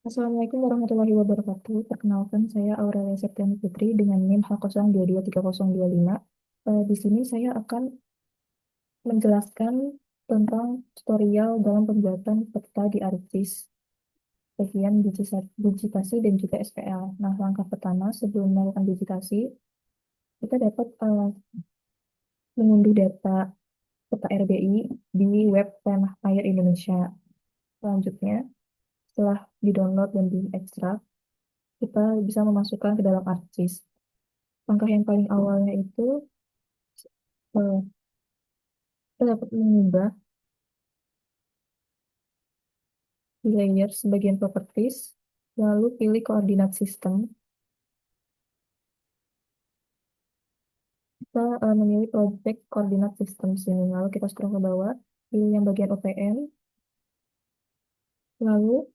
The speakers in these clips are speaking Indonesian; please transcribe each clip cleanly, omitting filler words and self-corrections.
Assalamualaikum warahmatullahi wabarakatuh. Perkenalkan, saya Aurelia Septiani Putri dengan NIM H02230025. Di sini saya akan menjelaskan tentang tutorial dalam pembuatan peta di ArcGIS, bagian digitasi dan juga SPL. Nah, langkah pertama sebelum melakukan digitasi, kita dapat mengunduh data peta RBI di web Tanah Air Indonesia. Selanjutnya, setelah di-download dan diekstrak, kita bisa memasukkan ke dalam ArcGIS. Langkah yang paling awalnya itu eh, kita dapat mengubah layers bagian properties, lalu pilih koordinat sistem. Kita memilih project koordinat sistem sini, lalu kita scroll ke bawah, pilih yang bagian OPM, lalu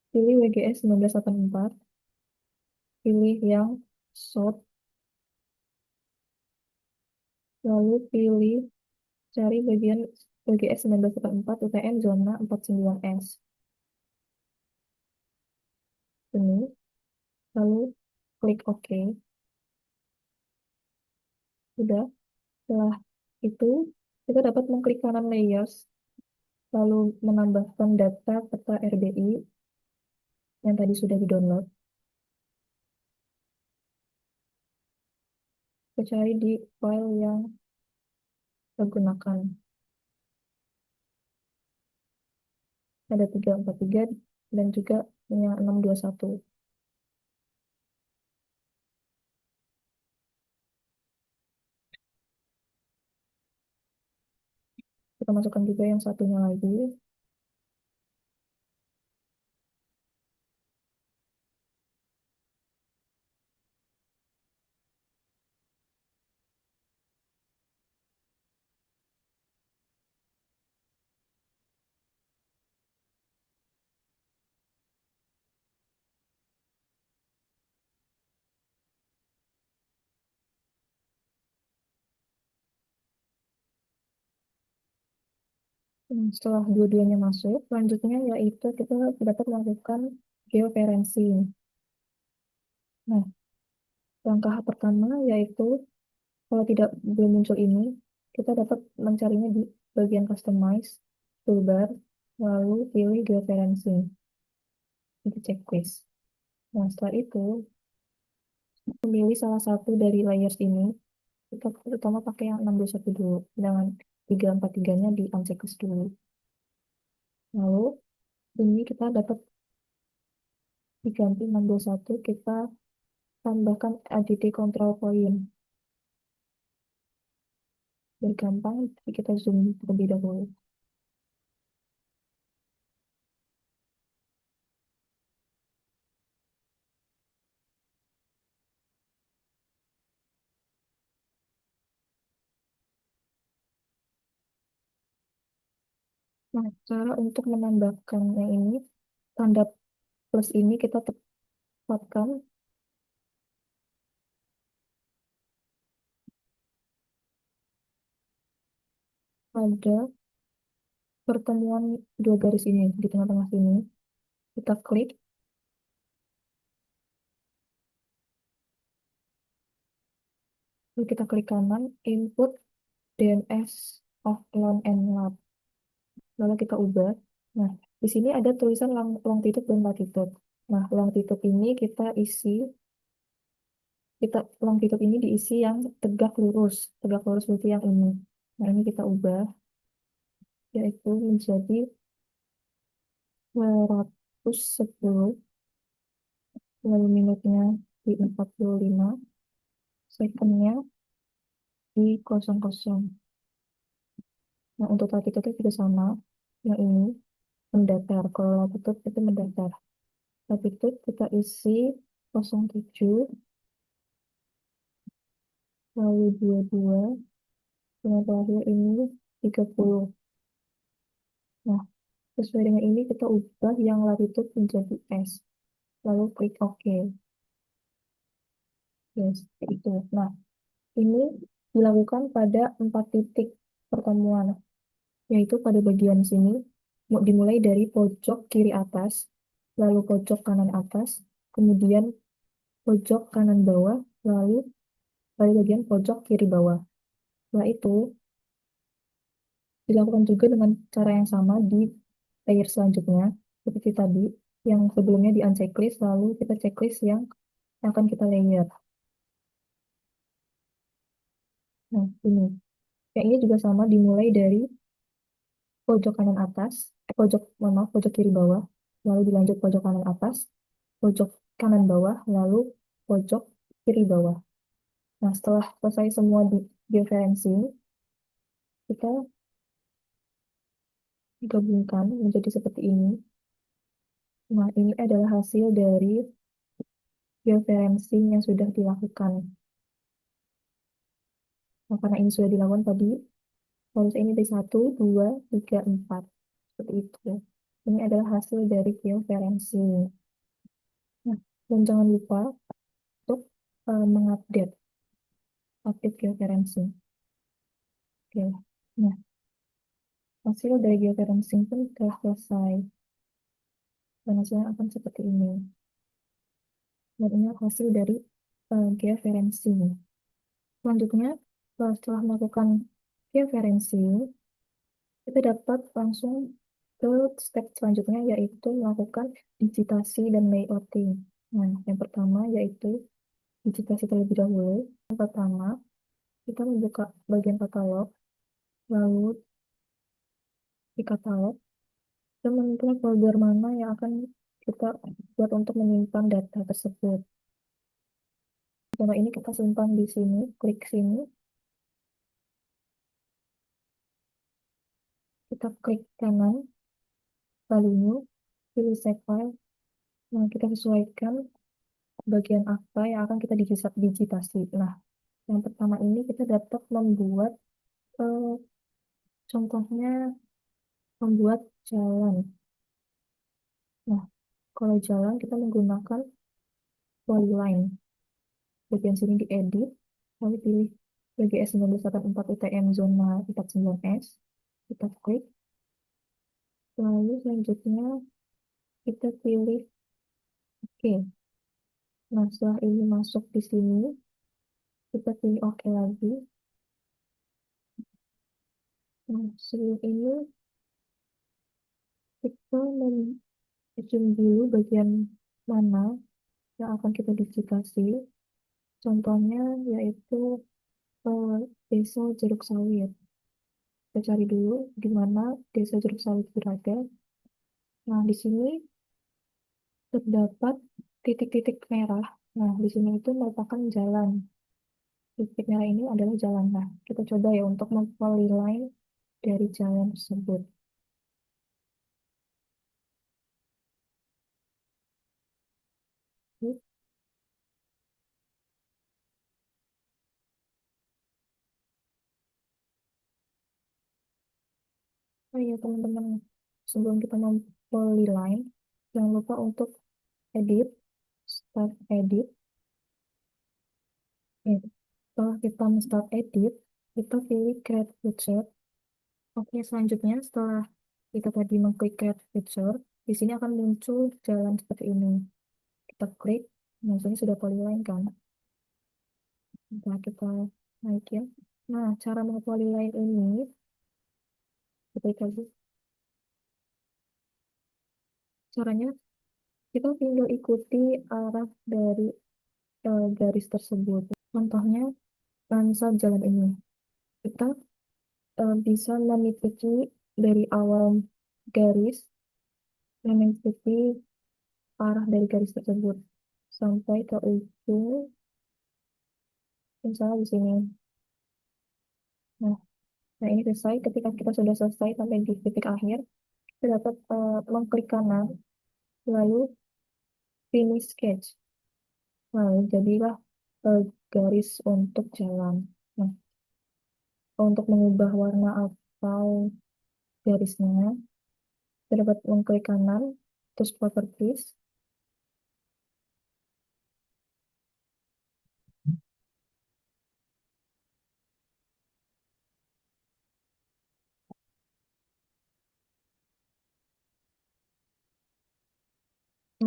pilih WGS 1984, pilih yang sort, lalu pilih cari bagian WGS 1984 UTM zona 49S. Ini, lalu klik OK. Sudah. Setelah itu, kita dapat mengklik kanan layers, lalu menambahkan data peta RBI yang tadi sudah di-download. Kita cari di file yang kita gunakan. Ada 343 dan juga yang 621. Kita masukkan juga yang satunya lagi. Setelah dua-duanya masuk, selanjutnya yaitu kita dapat melakukan georeferensi. Nah, langkah pertama yaitu kalau tidak belum muncul ini, kita dapat mencarinya di bagian customize, toolbar, lalu pilih georeferensi di checklist. Nah, setelah itu, memilih salah satu dari layers ini, kita pertama pakai yang 621 dulu, dengan 343-nya di unchecklist dulu. Lalu, ini kita dapat diganti 621, kita tambahkan ADD control point. Biar gampang, kita zoom terlebih dahulu. Nah, cara untuk menambahkan yang ini, tanda plus ini kita tempatkan pada pertemuan dua garis ini, di tengah-tengah sini. Kita klik, lalu kita klik kanan, input DNS of land and lab. Lalu kita ubah. Nah, di sini ada tulisan longitude dan latitude. Nah, longitude ini longitude ini diisi yang tegak lurus berarti yang ini. Nah, ini kita ubah, yaitu menjadi 210, lalu minutnya di 45, secondnya di 00. Nah, untuk latitude itu juga sama, yang ini mendatar, kalau latitude itu mendatar. Latitude kita isi 07, lalu 22, yang terakhir ini 30. Nah, sesuai dengan ini kita ubah yang latitude menjadi S, lalu klik OK. Yes, itu. Nah, ini dilakukan pada 4 titik pertemuan, yaitu pada bagian sini, dimulai dari pojok kiri atas, lalu pojok kanan atas, kemudian pojok kanan bawah, lalu pada bagian pojok kiri bawah. Setelah itu, dilakukan juga dengan cara yang sama di layer selanjutnya, seperti tadi, yang sebelumnya di unchecklist, lalu kita checklist yang akan kita layer. Nah, ini. Yang ini juga sama dimulai dari pojok kanan atas, mohon maaf, pojok kiri bawah, lalu dilanjut pojok kanan atas, pojok kanan bawah, lalu pojok kiri bawah. Nah, setelah selesai semua di georeferensi, kita gabungkan menjadi seperti ini. Nah, ini adalah hasil dari georeferencing yang sudah dilakukan. Nah, karena ini sudah dilakukan tadi, harus ini dari 1, 2, 3, 4. Seperti itu. Ini adalah hasil dari georeferencing. Nah, dan jangan lupa untuk mengupdate update georeferencing. Oke. Nah, hasil dari georeferencing pun telah selesai. Dan hasilnya akan seperti ini. Dan ini hasil dari georeferencing. Selanjutnya, setelah melakukan georeferencing, kita dapat langsung ke step selanjutnya, yaitu melakukan digitasi dan layouting. Nah, yang pertama yaitu digitasi terlebih dahulu. Yang pertama, kita membuka bagian katalog, lalu di katalog, dan menentukan folder mana yang akan kita buat untuk menyimpan data tersebut. Contoh ini kita simpan di sini, klik sini, kita klik kanan, lalu new, pilih save file. Nah, kita sesuaikan bagian apa yang akan kita digitasi. Nah, yang pertama ini kita dapat membuat, eh, contohnya membuat jalan. Nah, kalau jalan kita menggunakan polyline. Bagian sini diedit, lalu pilih BGS 1984 UTM zona 49S. Kita klik, lalu selanjutnya kita pilih oke. Nah, setelah ini masuk di sini, kita pilih oke lagi. Nah, sebelum ini kita mencium dulu bagian mana yang akan kita digitasi. Contohnya yaitu eh, Desa Jeruk Sawit. Kita cari dulu di mana Desa Jeruk Sawit berada. Nah, di sini terdapat titik-titik merah. Nah, di sini itu merupakan jalan. Titik merah ini adalah jalan. Nah, kita coba ya untuk mempolyline dari jalan tersebut. Oh iya, teman-teman, sebelum kita mempolyline, jangan lupa untuk edit, start edit. Setelah kita start edit, kita pilih create feature. Oke, selanjutnya setelah kita tadi mengklik create feature, di sini akan muncul jalan seperti ini. Kita klik, maksudnya sudah polyline kan. Nah, kita naikin. Nah, cara mempolyline ini, kita klik lagi. Caranya, kita tinggal ikuti arah dari garis tersebut. Contohnya, misal jalan ini. Kita bisa mengikuti dari awal garis, mengikuti arah dari garis tersebut sampai ke ujung, misalnya di sini. Nah, nah ini selesai. Ketika kita sudah selesai sampai di titik akhir, kita dapat mengklik kanan, lalu finish sketch. Nah, jadilah eh, garis untuk jalan. Nah, untuk mengubah warna atau garisnya, kita dapat mengklik kanan, terus properties.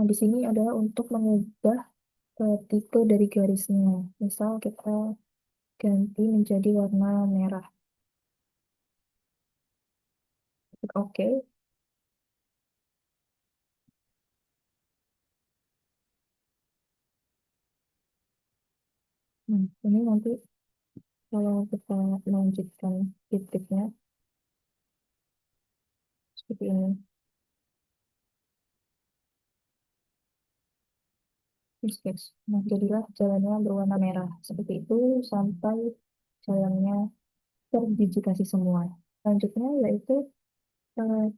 Nah, di sini adalah untuk mengubah tipe dari garisnya. Misal kita ganti menjadi warna merah. Klik oke. Nah, ini nanti kalau kita lanjutkan titiknya seperti ini. Yes, yes. Nah, jadilah jalannya berwarna merah. Seperti itu sampai jalannya terdigitasi semua. Selanjutnya yaitu eh,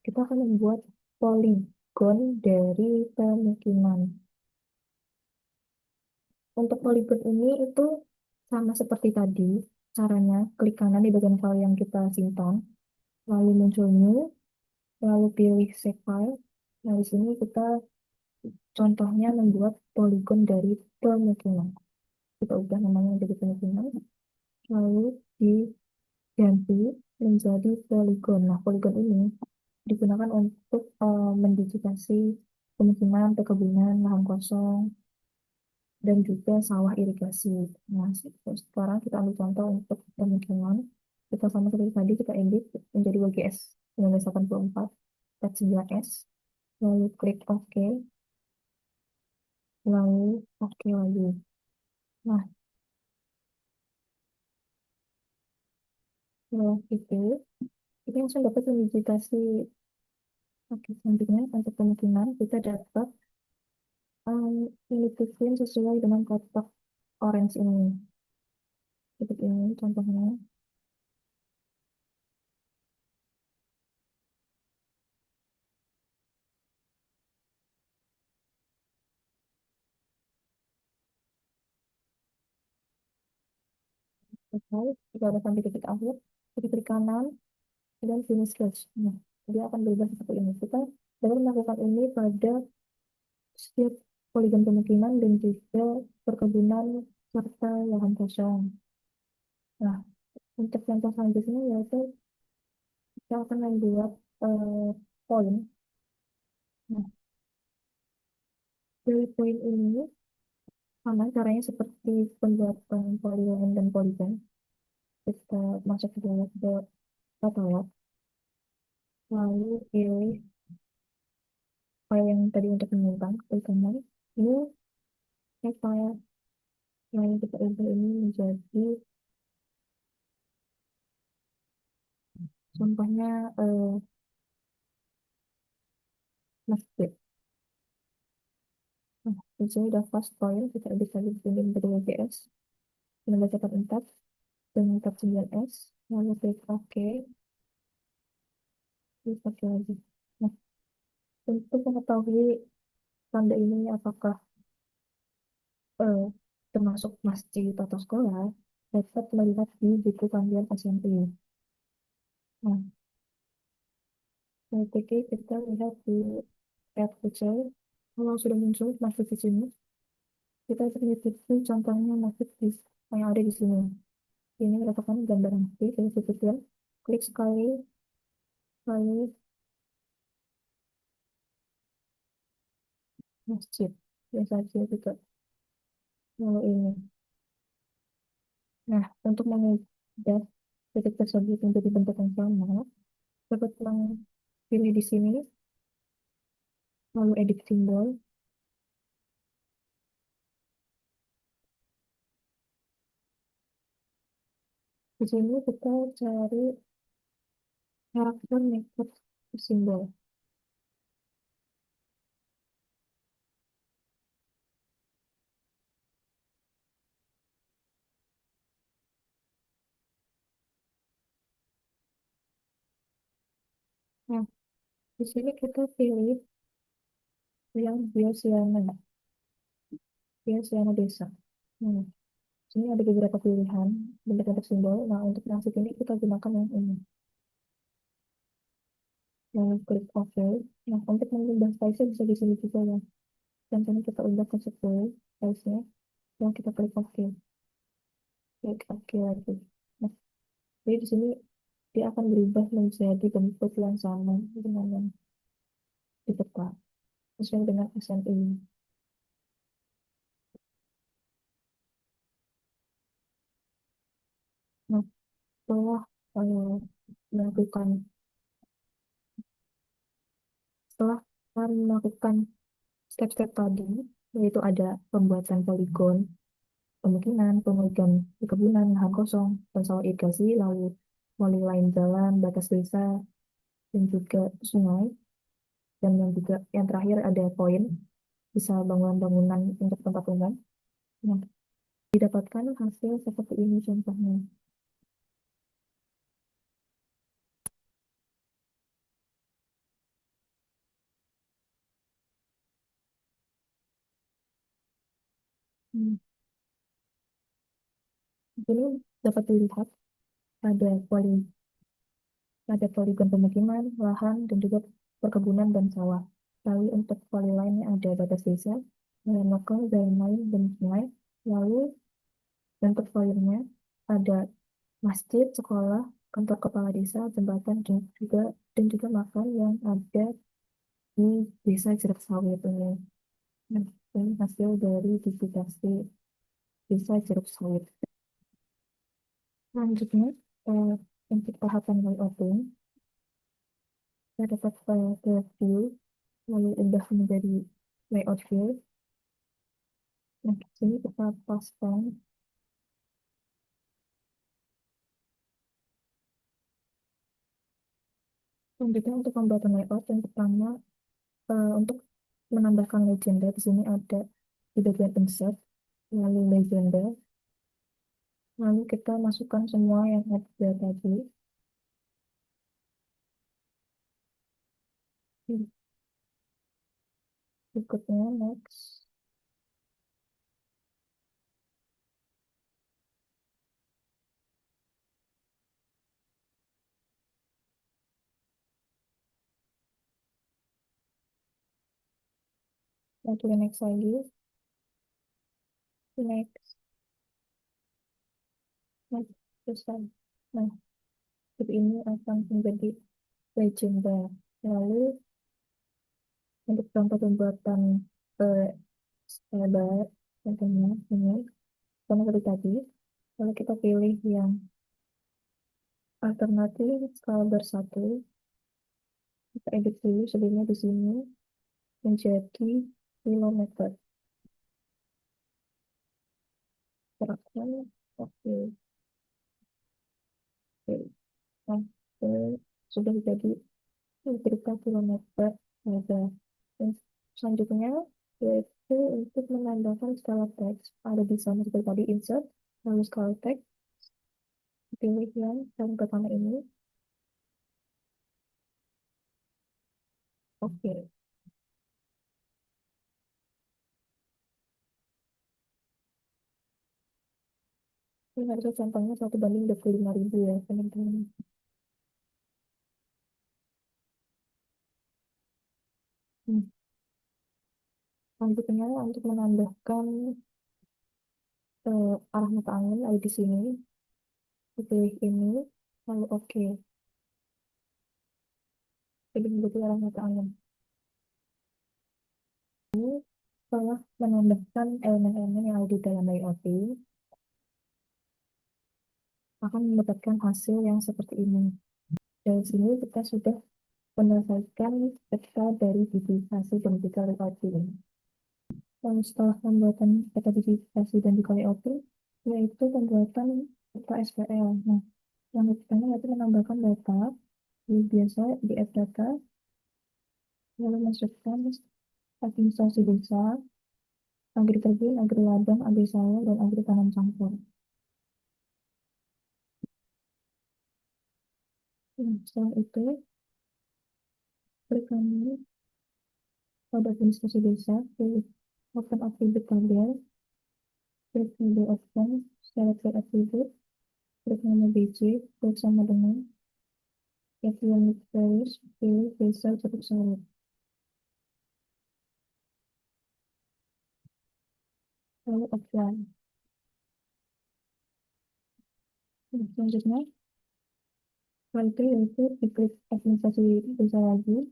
kita akan membuat poligon dari pemukiman. Untuk poligon ini itu sama seperti tadi. Caranya klik kanan di bagian file yang kita simpan, lalu muncul new, lalu pilih save file. Nah, di sini kita contohnya membuat poligon dari pemukiman. Kita ubah namanya jadi pemukiman, lalu diganti menjadi poligon. Nah, poligon ini digunakan untuk mendigitasi pemukiman, perkebunan, lahan kosong, dan juga sawah irigasi. Nah, sekarang kita ambil contoh untuk pemukiman. Kita sama seperti tadi, kita edit menjadi WGS 1984, tab 9S, lalu klik OK, lalu OK lagi. Nah, setelah itu, kita langsung dapat digitasi. Oke, selanjutnya untuk pemukiman, kita dapat unit sesuai dengan kotak orange ini. Seperti ini contohnya. Selesai, kita udah sampai titik akhir, kita klik kanan, dan finish sketch. Nah, dia akan berubah seperti ini. Kita dapat melakukan ini pada setiap poligon pemukiman dan juga perkebunan serta lahan kosong. Nah, untuk contoh selanjutnya yaitu kita akan membuat poin. Nah, dari poin ini sama caranya seperti pembuatan poligon dan poligon. Kita masuk ke dalam ke tata web, lalu pilih file yang tadi untuk menyimpang, klik kanan. Ini file yang kita ubah ini menjadi contohnya masjid. Nah, di sini udah fast file, kita edit lagi di sini menjadi WPS, dengan bacakan 4, dengan tab 9S, lalu klik OK, klik OK lagi. Nah, untuk mengetahui tanda ini apakah eh, termasuk masjid atau sekolah, dapat melihat di buku panduan SMP. Nah, ketika kita lihat di add feature, kalau sudah muncul masuk di sini, kita bisa mengikuti contohnya masuk di yang ada di sini. Ini merupakan gambaran masjid yang kecil. Klik sekali, lalu masjid. Biasa saja juga. Lalu ini. Nah, untuk mengubah titik tersebut menjadi bentuk yang sama, dapat pilih di sini, lalu edit simbol. Di sini kita cari karakter method simbol. Nah, di sini kita pilih yang biosiana desa. Nah, sini ada beberapa pilihan bentuk-bentuk simbol. Nah, untuk yang ini kita gunakan yang ini. Lalu klik OK. Nah, untuk mengubah size bisa di sini juga ya. Contohnya kita ubah ke 10 size-nya. Dan kita klik OK. Klik OK lagi. Nah, jadi di sini dia akan berubah menjadi bentuk yang sama dengan yang di depan. sesuai dengan SNI. Nah, setelah eh, melakukan setelah melakukan step-step tadi, yaitu ada pembuatan poligon, pemukiman, perkebunan, lahan kosong, dan sawah irigasi, lalu mulai lain jalan, batas desa, dan juga sungai, dan yang juga yang terakhir ada poin, bisa bangunan-bangunan untuk tempat umum. Nah, didapatkan hasil seperti ini contohnya. Hmm, di sini dapat dilihat ada poligon pemukiman, lahan, dan juga perkebunan dan sawah. Lalu untuk poli lainnya ada batas desa, jalan lokal, jalan lain, dan sungai. Lalu untuk polinya ada masjid, sekolah, kantor kepala desa, jembatan, dan juga makam yang ada di desa Jerak Sawit ini. Nah, ini hasil dari digitasi desa Jeruk Sawit. Selanjutnya, eh, untuk tahapan layouting, kita dapat ke view, lalu ubah menjadi layout view. Nah, di sini kita paskan. Selanjutnya untuk pembuatan layout, yang pertama, untuk menambahkan legenda, di sini ada di bagian insert, lalu legenda, lalu kita masukkan semua yang ada tadi. Berikutnya, next. Lalu next lagi, next, next, selesai. Nah, seperti ini akan menjadi legenda. Lalu untuk contoh pembuatan eh, lebar, contohnya ini, sama seperti tadi. Kalau kita pilih yang alternatif skala bersatu, kita edit dulu sebelumnya di sini menjadi kilometer. Terapkan, oke, oke. Nah, sudah jadi berita kilometer ada. Dan selanjutnya yaitu untuk menambahkan skala teks. Ada di sana seperti tadi insert, lalu skala teks, pilih yang pertama ini. Oke, ini harusnya contohnya 1:25.000 ya teman-teman. Hmm. Selanjutnya untuk menambahkan arah mata angin ada di sini, dipilih ini, lalu oke. Jadi menjadi arah mata angin. Setelah menambahkan elemen-elemen yang ada di dalam IoT, akan mendapatkan hasil yang seperti ini. Dari sini kita sudah menyelesaikan peta dari digitalisasi dan juga IoT ini. Dan setelah pembuatan peta digitalisasi dan juga IoT, yaitu pembuatan peta SQL. Nah, yang pertama yaitu menambahkan data, biasa di add data, lalu masukkan administrasi desa, agri terjun, agri ladang, agri sawah, dan agri tanam campur. Nah, setelah itu, klik kanan pada administrasi desa, pilih open attribute tabel, klik table option, select the attribute, klik nama BC, klik sama dengan Economic Values, pilih desa cukup sawit. Lalu apply. Nah, selanjutnya, setelah itu yaitu diklik administrasi desa lagi,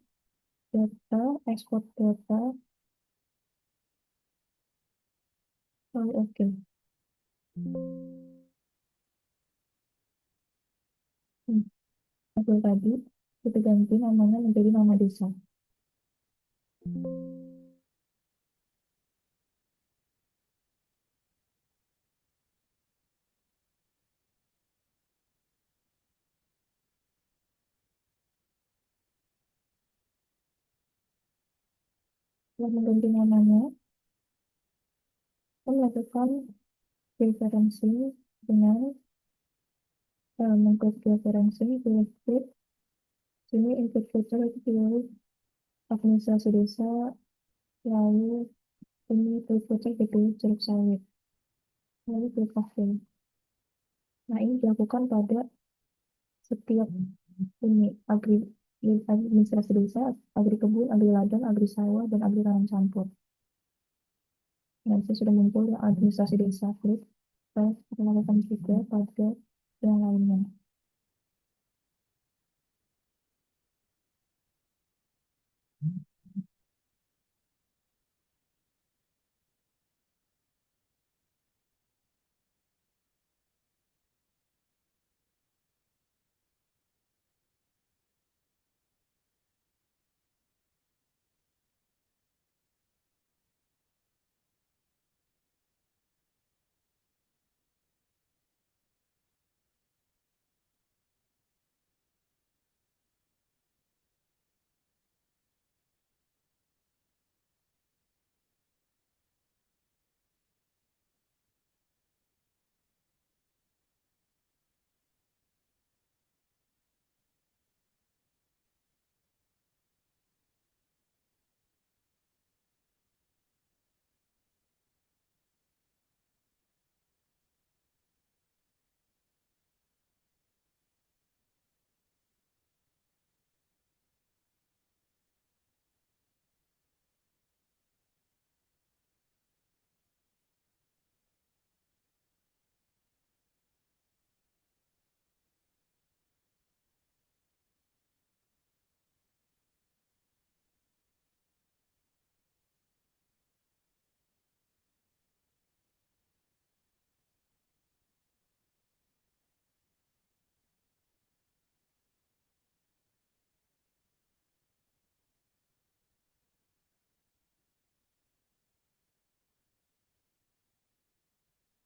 data, export data, lalu oke. Hmm, Hasil tadi kita ganti namanya menjadi nama desa. Setelah mengganti namanya, kita melakukan referensi dengan mengklik referensi, pilih script, sini input filter itu pilih administrasi desa, lalu ini pilih filter dipilih jeruk sawit, lalu pilih oke. Nah, ini dilakukan pada setiap ini administrasi desa, agri kebun, agri ladang, agri sawah, dan agri tanam campur. Nah, saya sudah muncul yang administrasi desa, klik. Saya akan lakukan juga pada yang lainnya.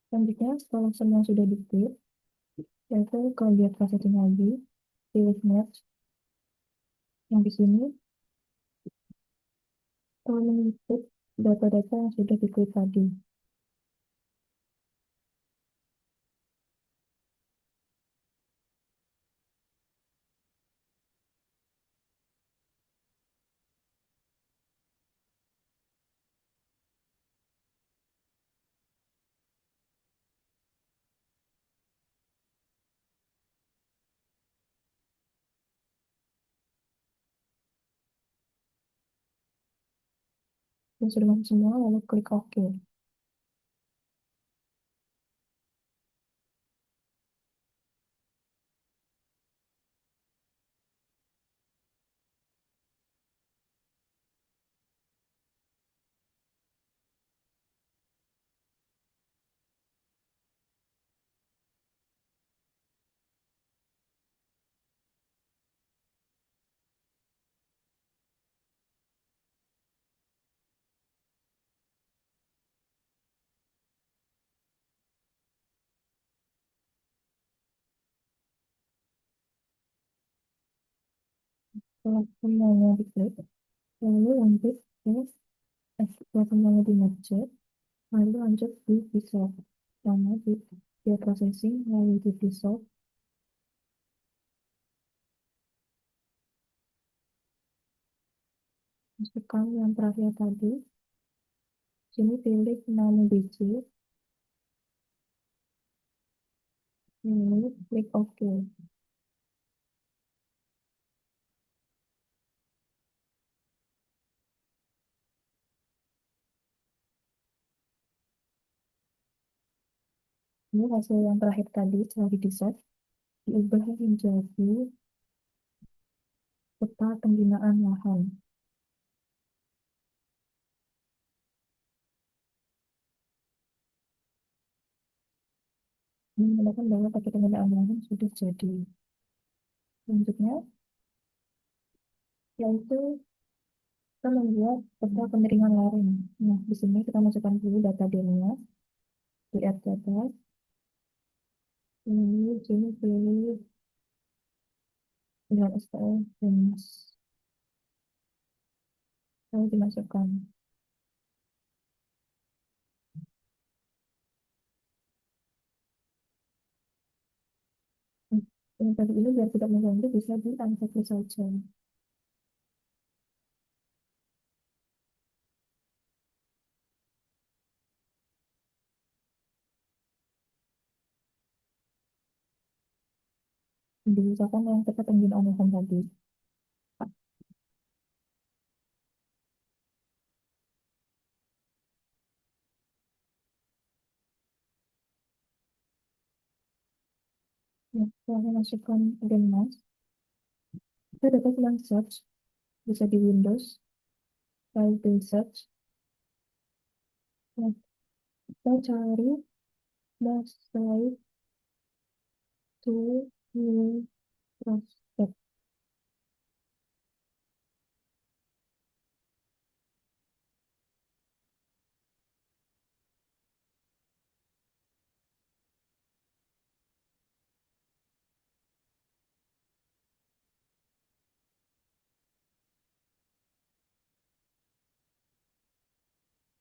Selanjutnya, setelah semua sudah diklik, yaitu kalau lihat setting lagi, pilih match yang di sini, kalau mengikut data-data yang sudah diklik tadi. Dan sudah masuk semua, lalu klik OK. Setelah semuanya diklik, lalu lanjut ke setelah semuanya di merge, lalu lanjut di dissolve. Pertama di processing, lalu di dissolve. Masukkan yang terakhir tadi. Sini pilih nama biji, lalu klik OK. Ini hasil yang terakhir tadi setelah di dissolve, diubah menjadi peta pembinaan lahan. menggunakan bahwa pakai penggunaan lain sudah jadi. Selanjutnya, yaitu kita membuat peta penerimaan laring. Nah, di sini kita masukkan dulu data dirinya di add data. Ini di sini pilih dengan STL dan lalu dimasukkan. Nah, yang tadi ini biar tidak mengganggu bisa di uncheck saja. Misalkan yang kita penggunaan tadi. Nah, setelah masukkan Genmas, kita dapat bilang search, bisa di Windows, file di search. Nah, kita cari website to new prospect.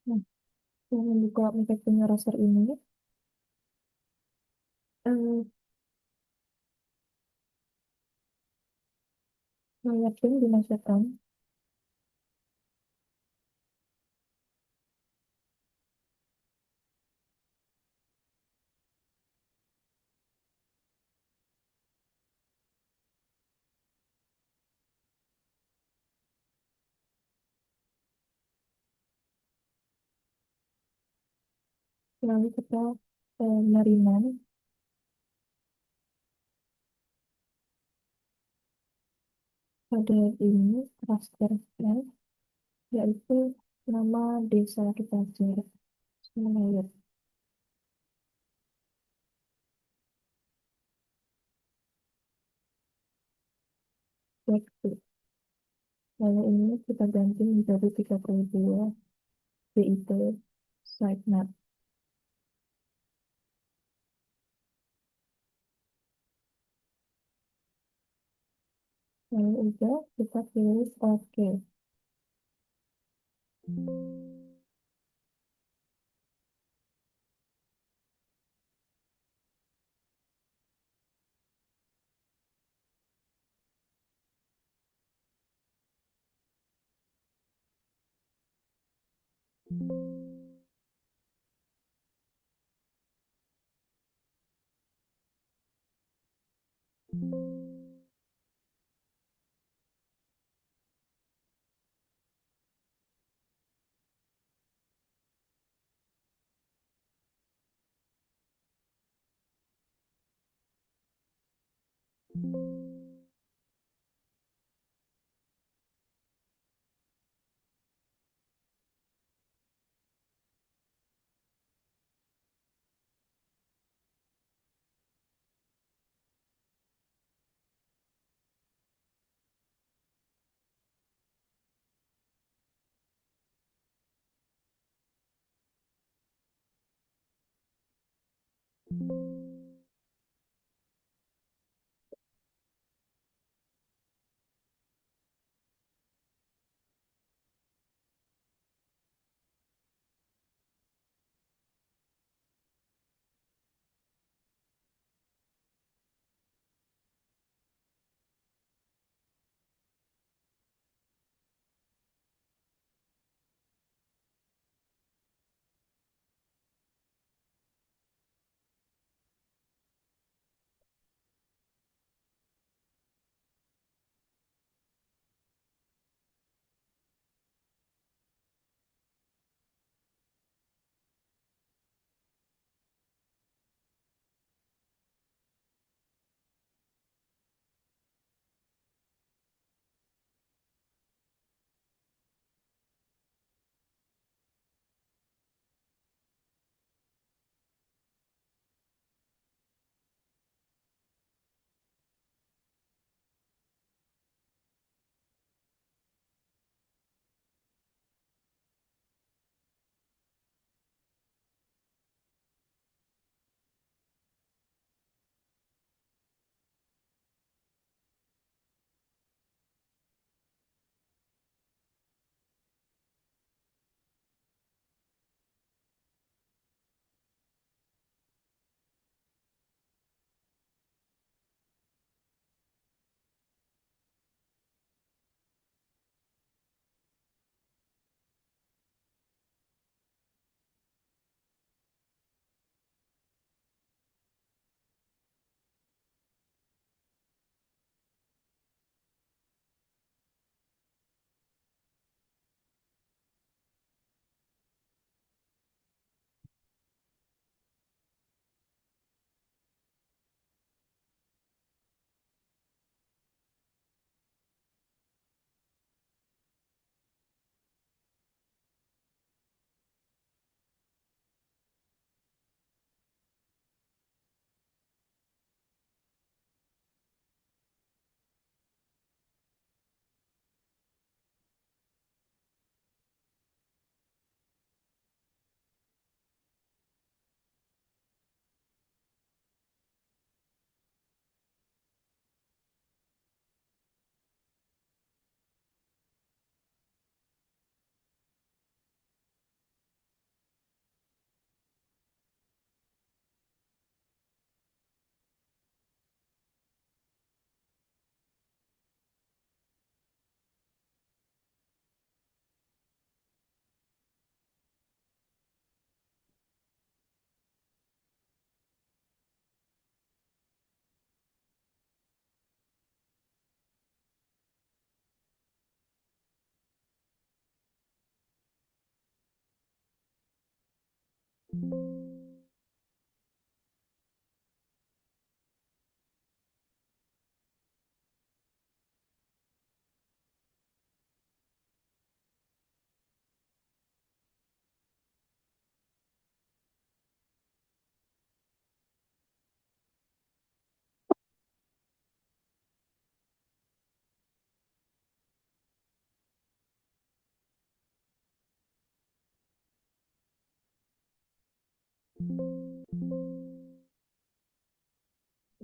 Nah, yang membuka punya raster ini, eh, layar ping dimasukkan, lalu kita nariman pada ini rasternya, yaitu nama desa kita cari. Semuanya back to. Lalu ini kita ganti menjadi 32 BIP sitemap. Lalu udah kita pilih OK.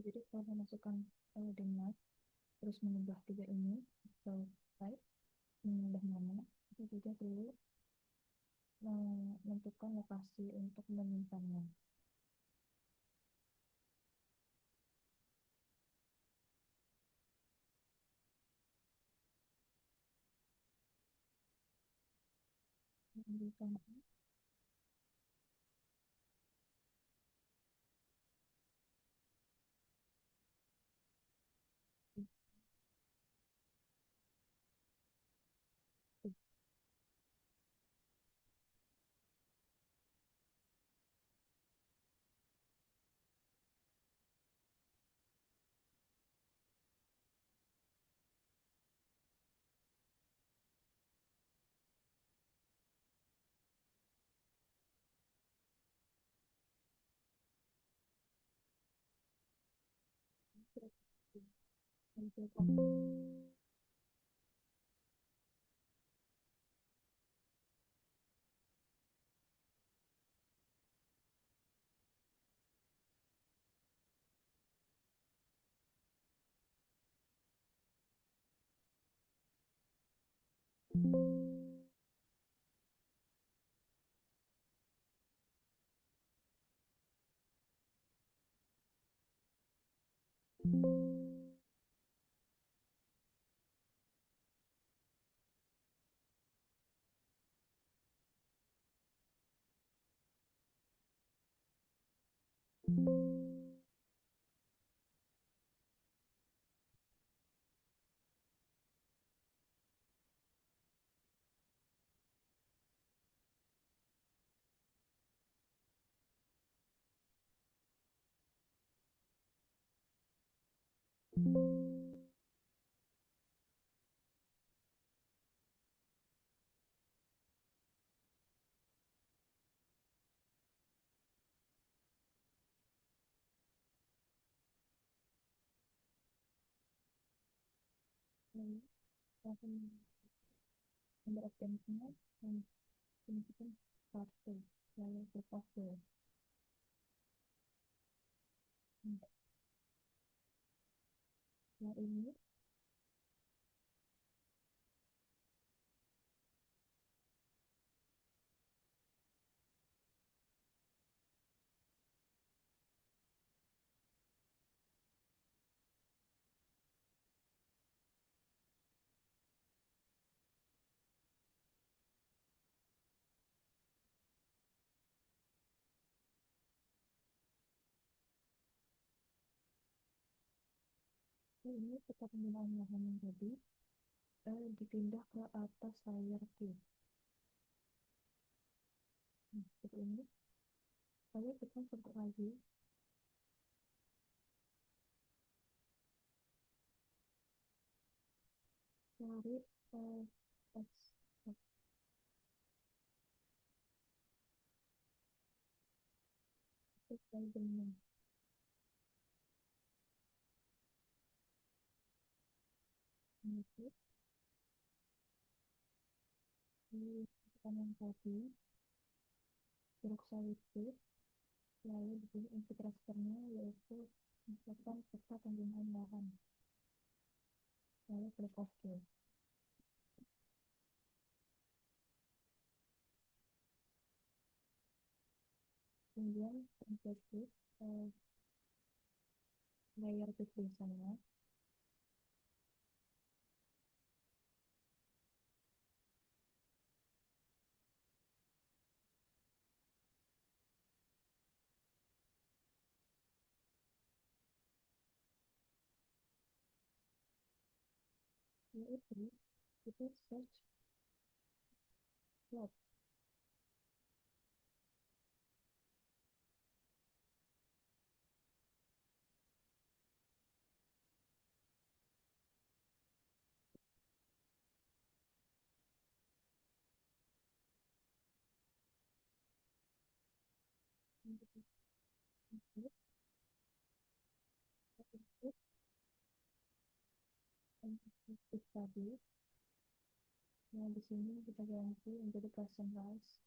Jadi kalau memasukkan dengar terus mengubah tiga ini atau type mengubah nama, itu juga perlu menentukan lokasi untuk menyimpannya. Menunjukkan menentukan langsung nomor organisasinya yang menunjukkan satu lalu lepas dua. Yang ini tetap penggunaan lahan yang tadi dipindah ke atas layer Q. Seperti ini. Lalu kita sebut lagi cari teks sesuai dengan itu di yang tadi jeruk sawit, lalu di sini input transfernya yaitu misalkan peta penggunaan lahan, lalu klik OK. Kemudian input layer tulisannya, yaitu kita search plot. tadi, nah di sini kita ganti menjadi personalize,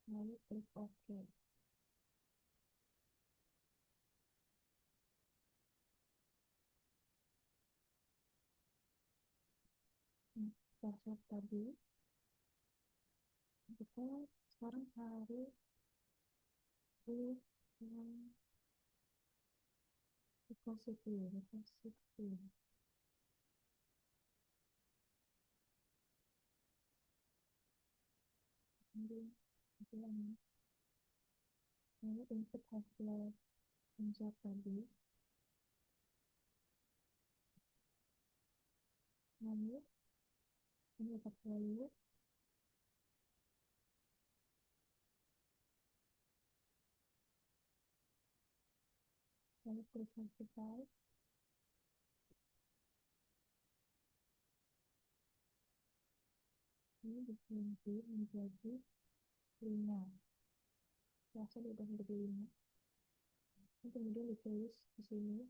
lalu klik OK. Nah, password tadi, kita sekarang harus di repository. Kemudian ini input hasil pencet tadi, lalu ini dapat value, lalu klik verify, ini diganti menjadi 5. Rasa udah menjadi 5. Dan kemudian ditulis di sini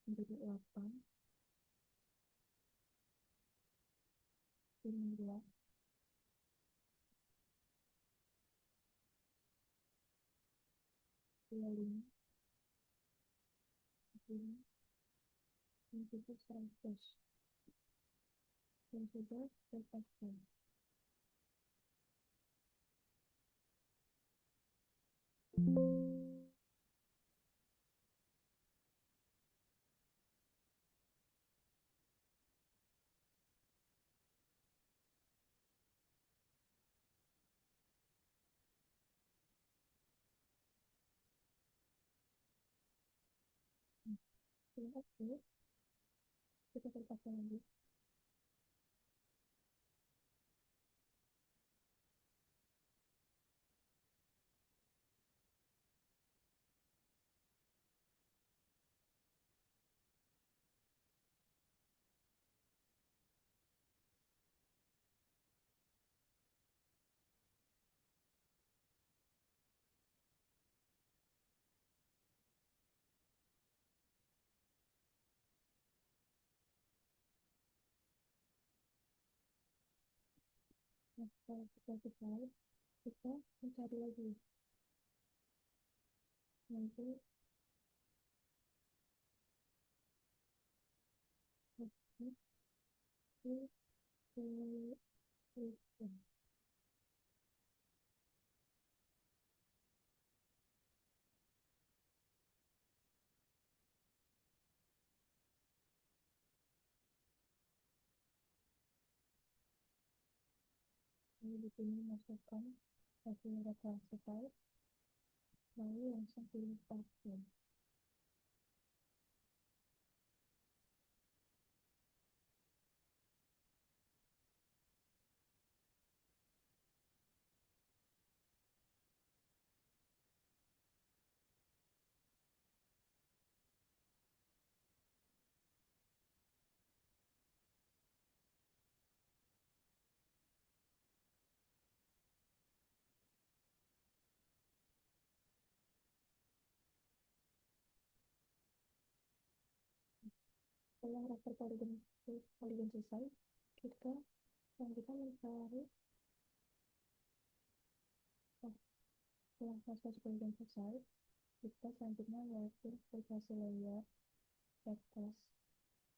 menjadi 8, 15, 25, 25, dan juga 100. Dan sudah selesai. Terima kasih. Kita terpakai lagi. Nah, setelah kita selesai, kita mencari lagi. Nanti ini tuliskan. Ini di sini masukkan hasil data selesai, lalu langsung pilih password. Setelah raster poligon selesai, kita selanjutnya mencari setelah raster poligon selesai, kita selanjutnya yaitu aplikasi layer, backslash,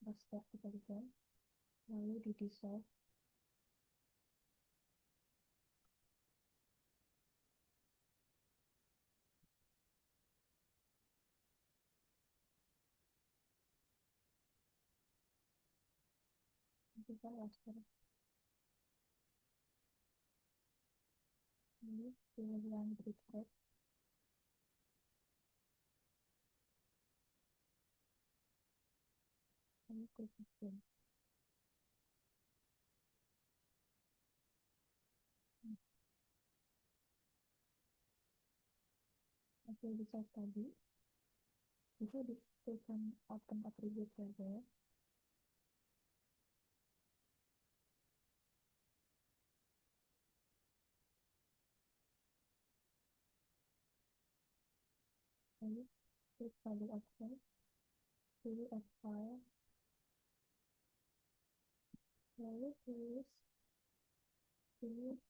raster poligon, lalu di dissolve. Kita raster ini pilih yang berikut, lalu klik open. Hasil dissolve tadi bisa ditekan open attribute server, lalu klik tabel option, pilih add file, lalu tulis ini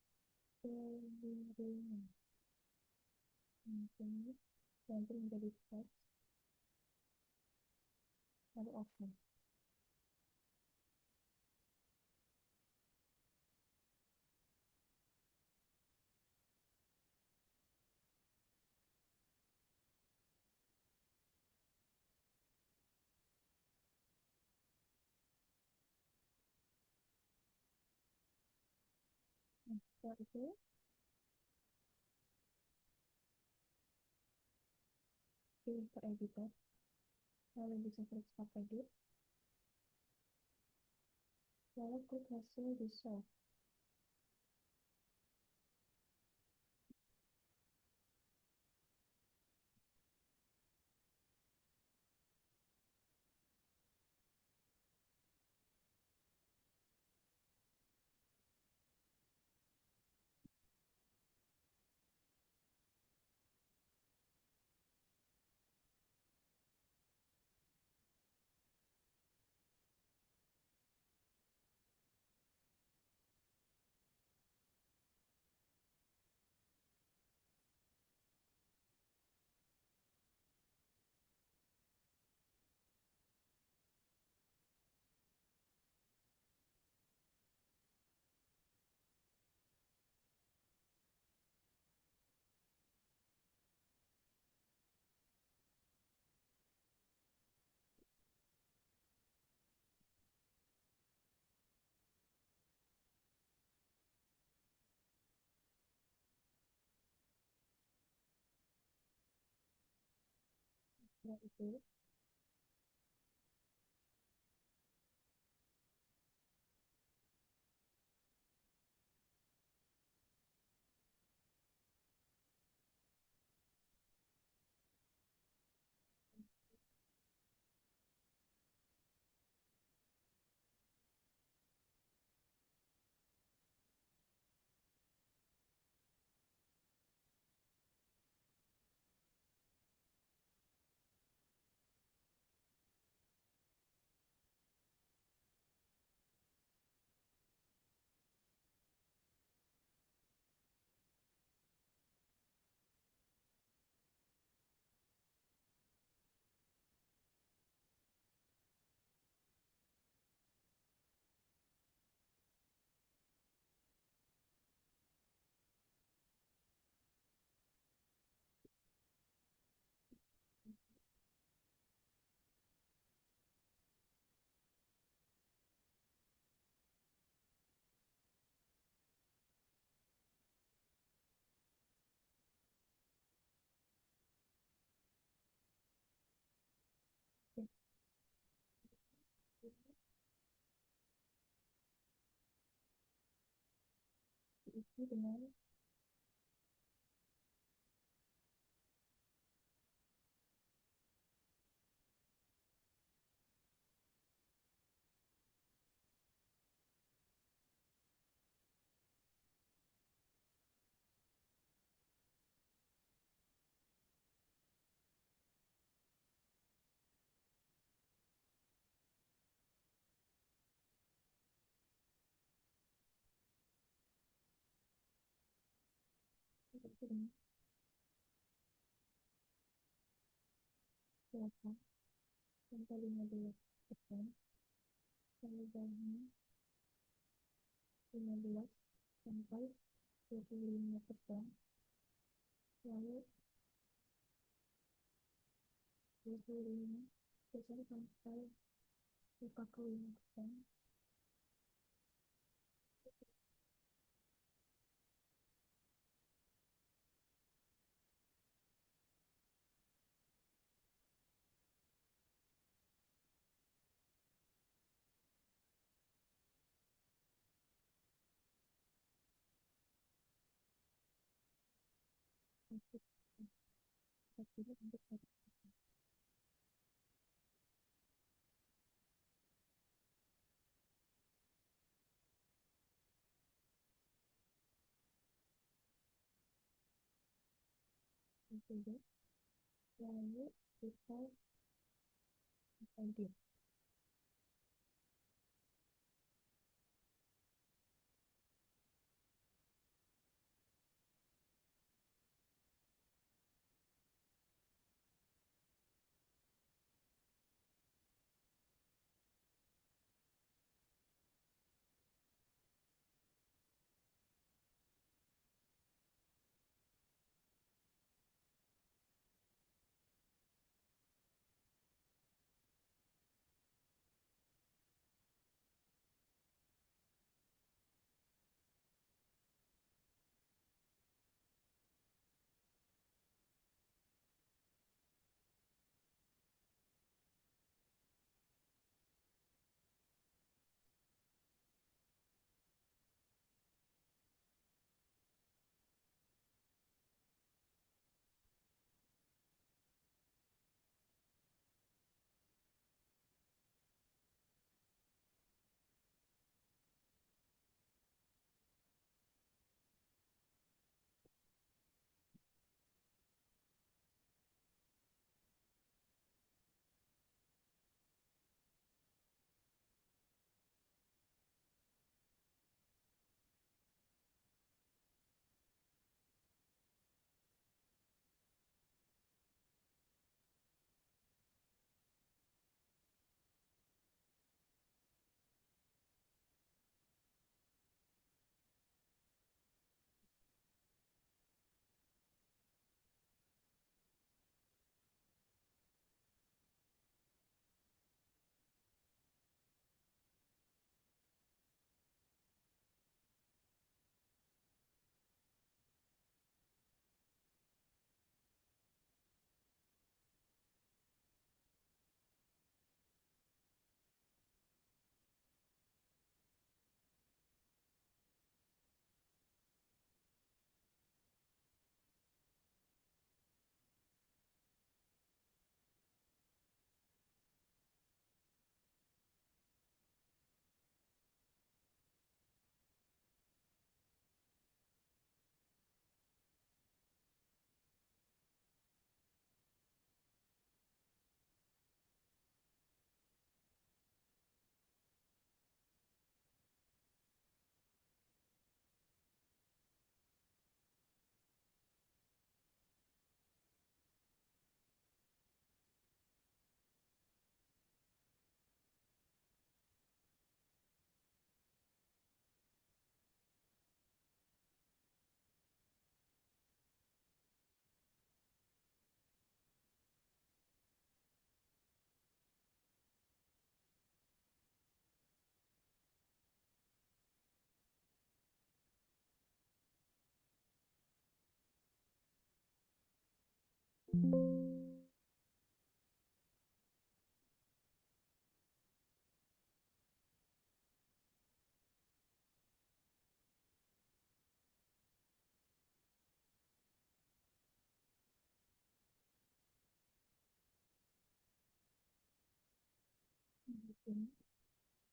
pengiriman. Ini ganti menjadi teks, lalu oke. Nah, setelah itu pilih ke editor, lalu bisa klik start edit, lalu klik hasil di save. Setelah itu diisi dengan diisi dengan silakan sampai 15%, lalu bawahnya 15 sampai 25%, lalu 25% sampai 45%, untuk subsidi untuk satu subsidi. Lalu kita edit. Bikin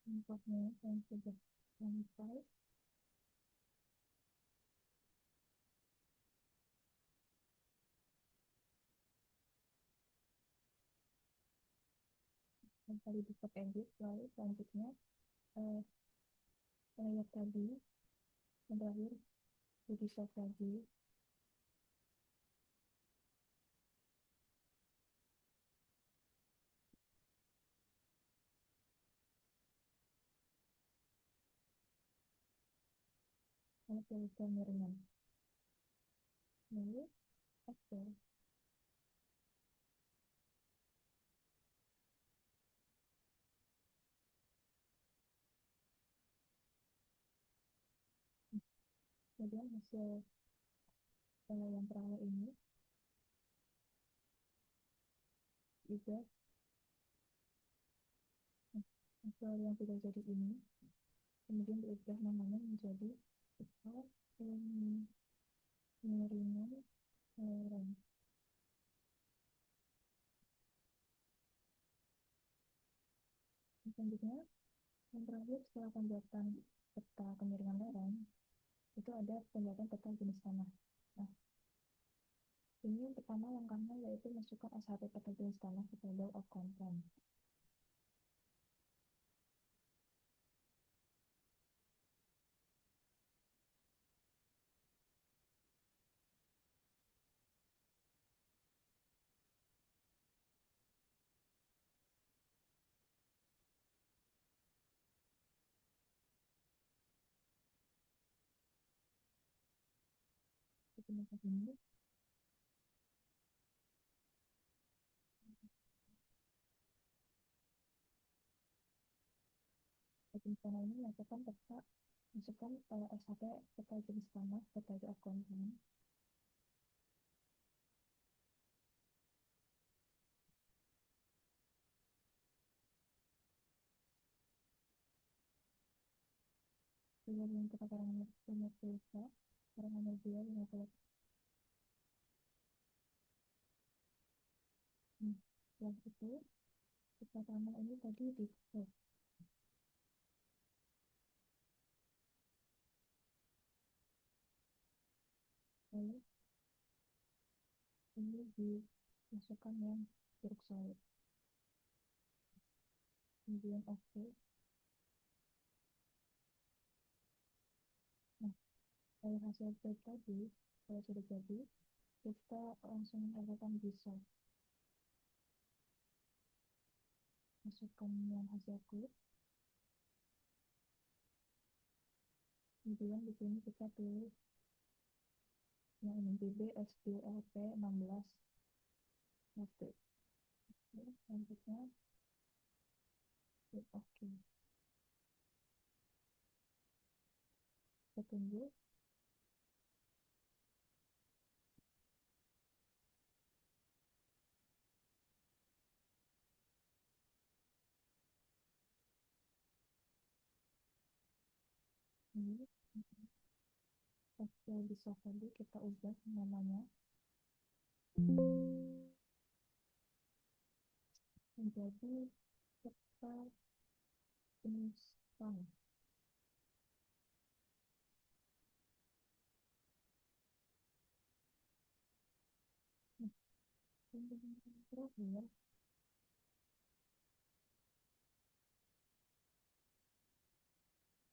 importnya yang sudah selesai. Yang tadi di stop edit. Lalu selanjutnya eh, layer tadi yang terakhir body shape lagi. Lalu pilih ringan. Lalu oke. Kemudian hasil yang terakhir ini juga hasil yang sudah jadi ini kemudian diubah namanya menjadi ringan rem. Selanjutnya yang terakhir setelah pembuatan peta kemiringan lereng itu ada pembuatan peta jenis tanah. Nah, Ini yang pertama langkahnya yaitu masukkan SHP peta jenis tanah ke table of content. Setelah ini, rencana ini masukkan peta, masukkan SHP peta jenis tanah ke table of content. Kemudian kita punya pulsa, sekarang nomor 2, 50. Setelah itu, kita tanah ini tadi di save. Lalu ini dimasukkan yang jeruk solid. Kemudian oke. Nah, dari hasil save tadi, kalau sudah jadi, kita langsung melakukan bisa. Masukkan yang hasil quick. Kemudian di sini kita tulis yang ini BB SDLP 16 satu. Selanjutnya klik oke. Kita tunggu. Ini hasil bisa tadi kita ubah namanya menjadi peta jenis tanah. Nah, yang terakhir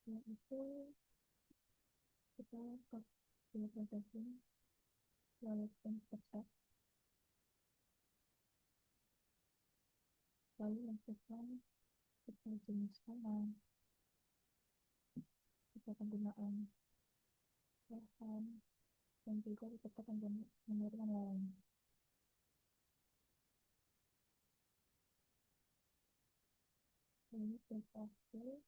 yaitu kita ke processing lalu peta, lalu masukkan peta jenis tanah, peta penggunaan lahan, dan juga peta penggunaan lain. Ini peta hasil.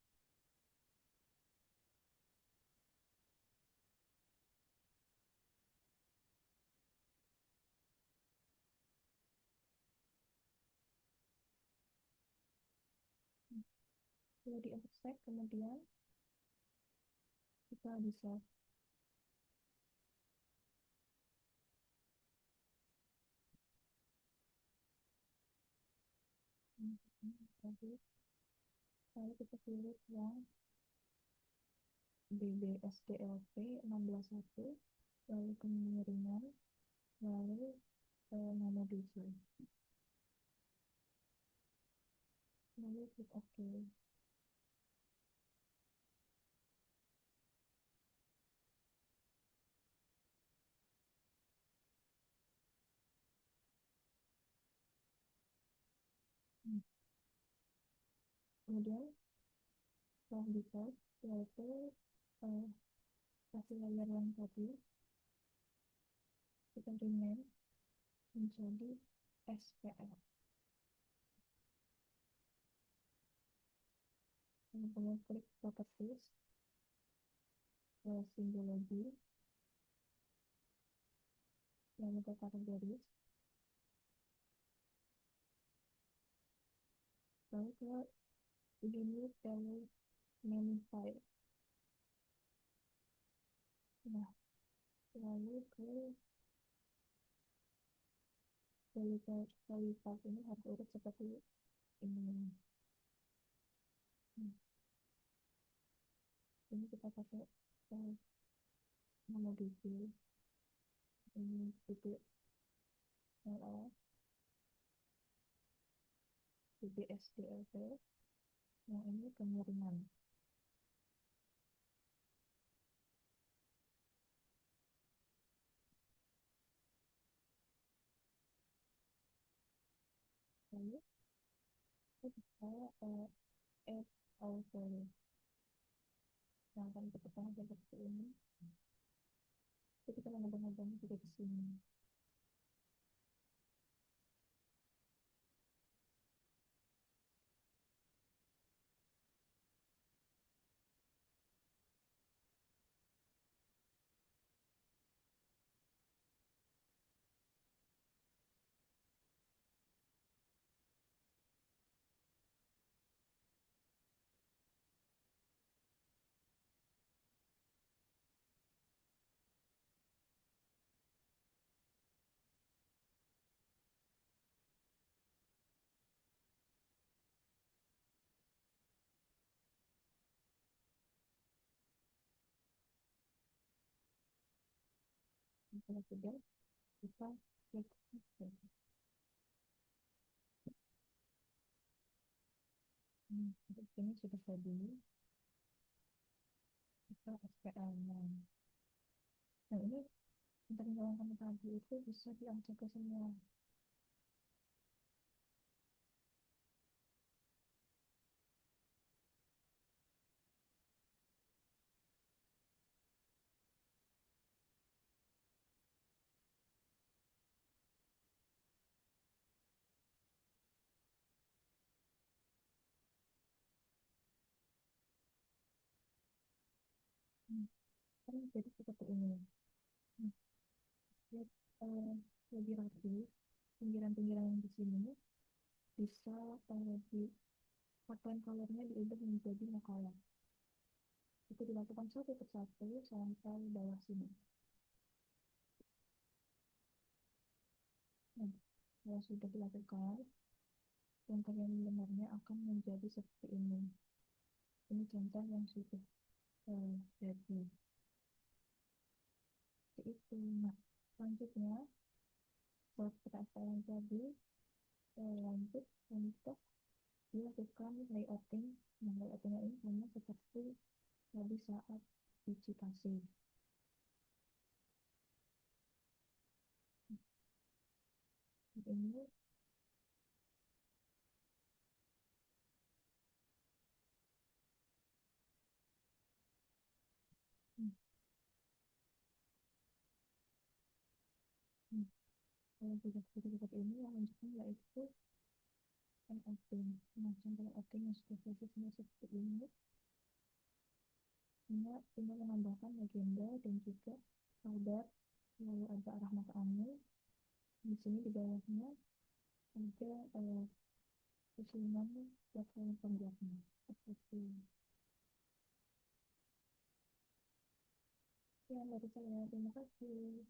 Sudah di extract, kemudian kita bisa tadi, lalu kita pilih yang BBSDLP 161, lalu kemiringan, lalu nama desain, lalu klik OK. Kemudian setelah desain, yaitu kasih layar yang tadi, kita rename menjadi SPL. Kemudian klik properties, simbologi, lalu ke kategoris, lalu ke unit value name file. Nah, lalu ke value file ini harus urut seperti ini. Nah, ini kita pakai nama DB, ini titik LA, BBSDLT, yang ini kemiringan. Lalu kita bisa add auto. Nah, kan kita seperti ini. Jadi kita mengembang-ngembang juga di sini. Kalau sudah, kita klik OK. Ini sudah jadi. Kita SPL-nya. Nah, ini tentang yang kami tadi itu bisa diangkat ke semua. Hmm, Kan jadi seperti ini. Hmm, Lihat lebih rapi. Pinggiran-pinggiran yang di sini bisa di pattern colornya diubah menjadi makalah. Itu dilakukan satu persatu sampai bawah sini. Nah, kalau sudah dilakukan, contoh yang benarnya akan menjadi seperti ini. Ini contoh yang sudah jadi. Seperti itu. Nah, selanjutnya, setelah kita yang jadi, lanjut untuk dilakukan layouting. Nah, layoutingnya ini sama seperti tadi saat digitasi. Ini hmm, hmm, kalau sudah seperti ini, yang lanjutnya yaitu layoutting. Nah, contoh layoutting yang sudah selesai seperti ini, tinggal menambahkan legenda dan juga kabar, lalu ada arah mata angin. Di sini di bawahnya ada susunan platform pembuatnya. Seperti ya, dari saya, terima kasih.